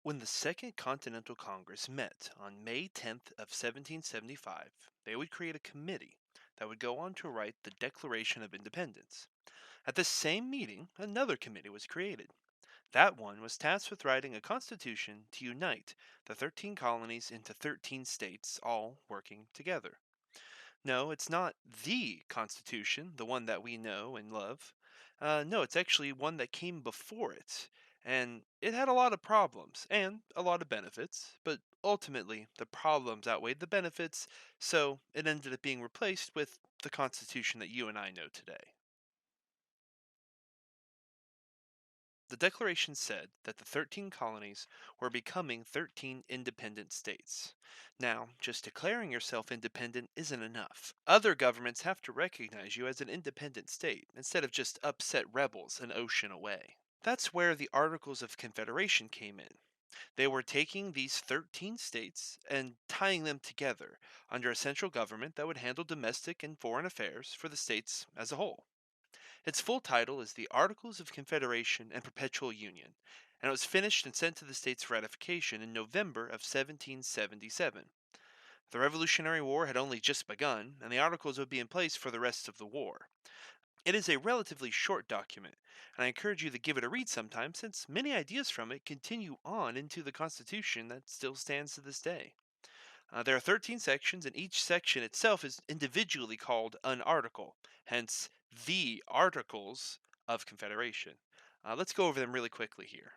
When the Second Continental Congress met on May 10th of 1775, they would create a committee that would go on to write the Declaration of Independence. At the same meeting, another committee was created. That one was tasked with writing a constitution to unite the 13 colonies into 13 states, all working together. No, it's not the Constitution, the one that we know and love. No, it's actually one that came before it. And it had a lot of problems and a lot of benefits, but ultimately the problems outweighed the benefits, so it ended up being replaced with the Constitution that you and I know today. The Declaration said that the 13 colonies were becoming 13 independent states. Now, just declaring yourself independent isn't enough. Other governments have to recognize you as an independent state instead of just upset rebels an ocean away. That's where the Articles of Confederation came in. They were taking these 13 states and tying them together under a central government that would handle domestic and foreign affairs for the states as a whole. Its full title is the Articles of Confederation and Perpetual Union, and it was finished and sent to the states for ratification in November of 1777. The Revolutionary War had only just begun, and the Articles would be in place for the rest of the war. It is a relatively short document, and I encourage you to give it a read sometime since many ideas from it continue on into the Constitution that still stands to this day. There are 13 sections, and each section itself is individually called an article, hence the Articles of Confederation. Let's go over them really quickly here.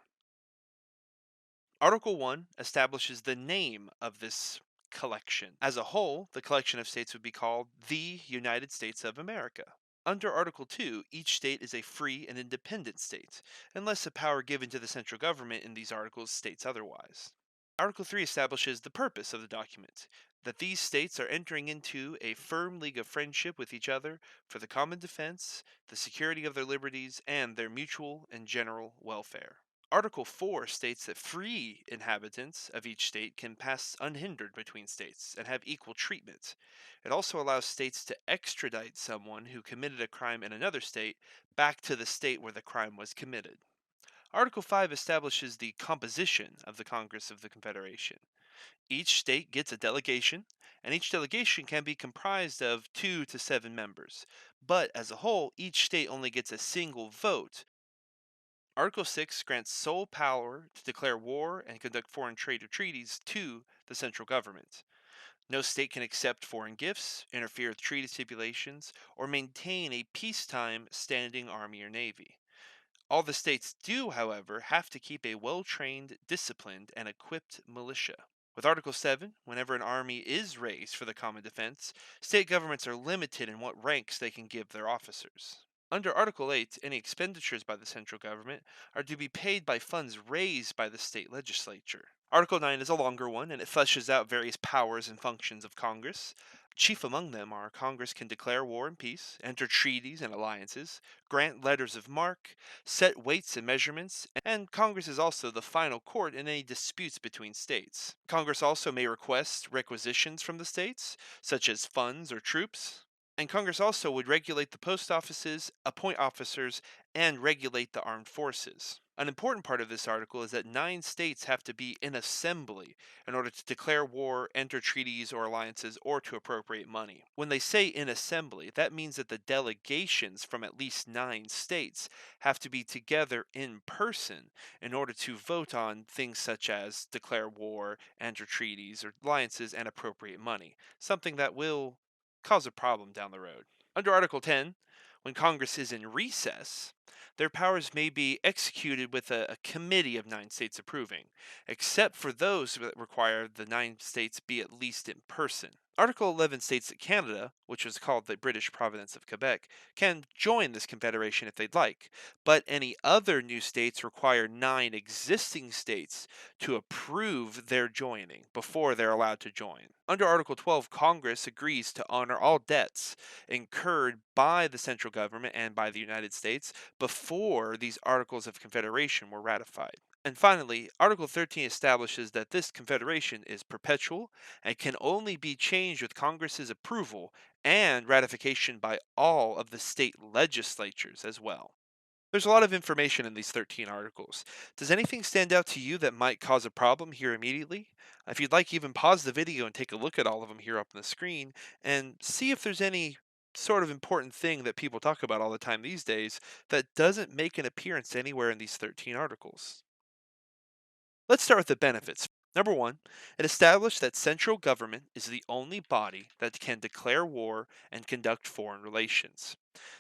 Article 1 establishes the name of this collection. As a whole, the collection of states would be called the United States of America. Under Article 2, each state is a free and independent state, unless the power given to the central government in these articles states otherwise. Article 3 establishes the purpose of the document, that these states are entering into a firm league of friendship with each other for the common defense, the security of their liberties, and their mutual and general welfare. Article 4 states that free inhabitants of each state can pass unhindered between states and have equal treatment. It also allows states to extradite someone who committed a crime in another state back to the state where the crime was committed. Article 5 establishes the composition of the Congress of the Confederation. Each state gets a delegation, and each delegation can be comprised of 2 to 7 members. But as a whole, each state only gets a single vote. Article 6 grants sole power to declare war and conduct foreign trade or treaties to the central government. No state can accept foreign gifts, interfere with treaty stipulations, or maintain a peacetime standing army or navy. All the states do, however, have to keep a well trained, disciplined, and equipped militia. With Article 7, whenever an army is raised for the common defense, state governments are limited in what ranks they can give their officers. Under Article 8, any expenditures by the central government are to be paid by funds raised by the state legislature. Article 9 is a longer one, and it fleshes out various powers and functions of Congress. Chief among them are Congress can declare war and peace, enter treaties and alliances, grant letters of marque, set weights and measurements, and Congress is also the final court in any disputes between states. Congress also may request requisitions from the states, such as funds or troops. And Congress also would regulate the post offices, appoint officers, and regulate the armed forces. An important part of this article is that 9 states have to be in assembly in order to declare war, enter treaties or alliances, or to appropriate money. When they say in assembly, that means that the delegations from at least 9 states have to be together in person in order to vote on things such as declare war, enter treaties or alliances, and appropriate money, something that will cause a problem down the road. Under Article 10, when Congress is in recess, their powers may be executed with a committee of 9 states approving, except for those that require the 9 states be at least in person. Article 11 states that Canada, which was called the British province of Quebec, can join this confederation if they'd like, but any other new states require 9 existing states to approve their joining before they're allowed to join. Under Article 12, Congress agrees to honor all debts incurred by the central government and by the United States before these Articles of Confederation were ratified. And finally, Article 13 establishes that this confederation is perpetual and can only be changed with Congress's approval and ratification by all of the state legislatures as well. There's a lot of information in these 13 articles. Does anything stand out to you that might cause a problem here immediately? If you'd like, even pause the video and take a look at all of them here up on the screen and see if there's any sort of important thing that people talk about all the time these days that doesn't make an appearance anywhere in these 13 articles. Let's start with the benefits. Number one, it established that central government is the only body that can declare war and conduct foreign relations.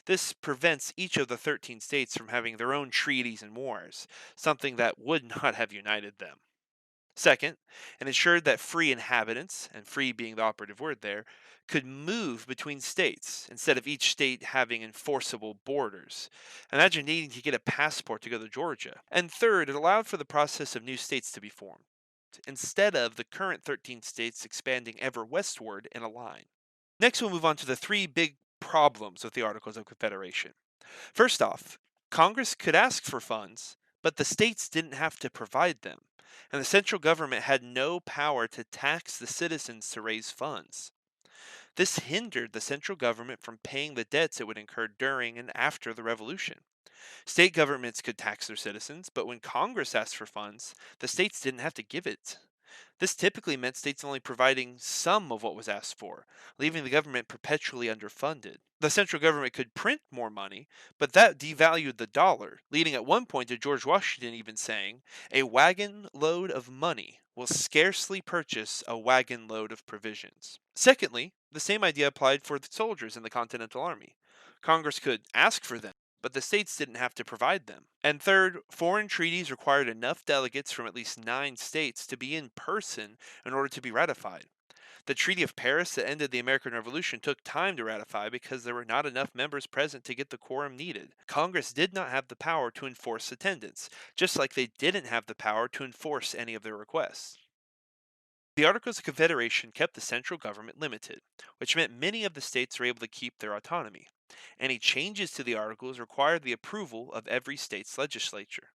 This prevents each of the 13 states from having their own treaties and wars, something that would not have united them. Second, it ensured that free inhabitants, and free being the operative word there, could move between states instead of each state having enforceable borders. Imagine needing to get a passport to go to Georgia. And third, it allowed for the process of new states to be formed, instead of the current 13 states expanding ever westward in a line. Next, we'll move on to the three big problems with the Articles of Confederation. First off, Congress could ask for funds, but the states didn't have to provide them, and the central government had no power to tax the citizens to raise funds. This hindered the central government from paying the debts it would incur during and after the revolution. State governments could tax their citizens, but when Congress asked for funds, the states didn't have to give it. This typically meant states only providing some of what was asked for, leaving the government perpetually underfunded. The central government could print more money, but that devalued the dollar, leading at one point to George Washington even saying, "A wagon load of money will scarcely purchase a wagon load of provisions." Secondly, the same idea applied for the soldiers in the Continental Army. Congress could ask for them, but the states didn't have to provide them. And third, foreign treaties required enough delegates from at least 9 states to be in person in order to be ratified. The Treaty of Paris that ended the American Revolution took time to ratify because there were not enough members present to get the quorum needed. Congress did not have the power to enforce attendance, just like they didn't have the power to enforce any of their requests. The Articles of Confederation kept the central government limited, which meant many of the states were able to keep their autonomy. Any changes to the Articles required the approval of every state's legislature.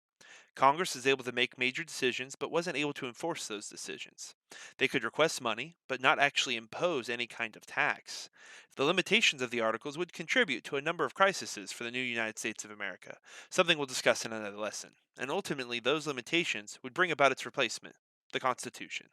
Congress was able to make major decisions but wasn't able to enforce those decisions. They could request money, but not actually impose any kind of tax. The limitations of the Articles would contribute to a number of crises for the new United States of America, something we'll discuss in another lesson. And ultimately, those limitations would bring about its replacement, the Constitution.